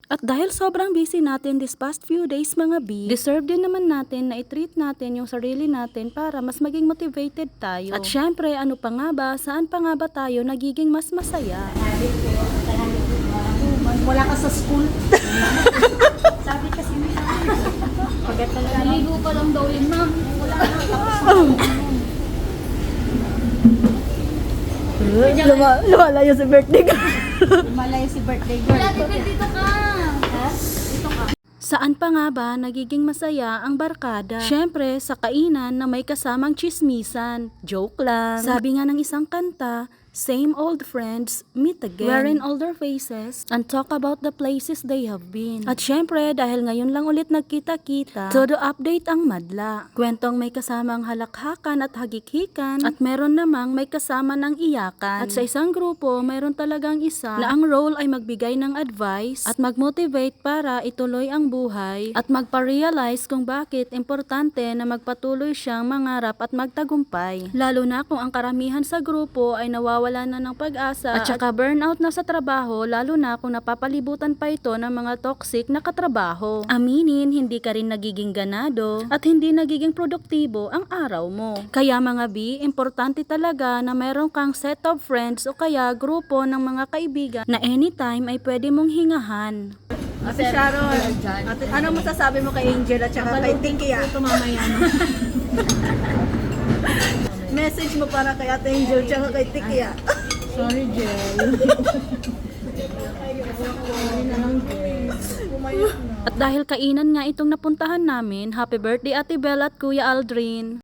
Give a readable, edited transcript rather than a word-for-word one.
At dahil sobrang busy natin this past few days mga B, deserve din naman natin na i-treat natin yung sarili natin para mas maging motivated tayo. At syempre, ano pa nga ba, saan pa nga ba tayo nagiging mas masaya? Wala ka sa school. Sabi kasi nila. Pagkat talaga. Naligo pa lang daw yun, ma'am. Wala na. Lumalayo si birthday girl. Lumalayo si birthday girl. Wala, dito ka. Ha? Dito ka. Saan pa nga ba nagiging masaya ang barkada? Syempre, sa kainan na may kasamang chismisan. Joke lang. Sabi nga ng isang kanta, same old friends, meet again. Wherein older faces and talk about the places they have been. At syempre, dahil ngayon lang ulit nagkita-kita, todo update ang madla. Kwentong may kasamang halakhakan at hagikhikan at meron namang may kasama ng iyakan. At sa isang grupo, mayroon talagang isa na ang role ay magbigay ng advice at mag-motivate para ituloy ang buhay at magpa-realize kung bakit importante na magpatuloy siyang mangarap at magtagumpay. Lalo na kung ang karamihan sa grupo ay nawawala na ng pag-asa at saka burnout na sa trabaho, lalo na kung napapalibutan pa ito ng mga toxic na katrabaho. Aminin, hindi ka rin nagiging ganado at hindi nagiging produktibo ang araw mo. Kaya mga B, importante talaga na meron kang set of friends o kaya grupo ng mga kaibigan na anytime ay pwede mong hingahan. Ate Sharon, ano masasabi mo kay Angel at saka kay Tinky? Ito mamaya, no? Message mo para kay Ate Angel at kay Tinky. Sorry, Jel. At dahil kainan nga itong napuntahan namin, happy birthday Ate Belle at Kuya Aldrin.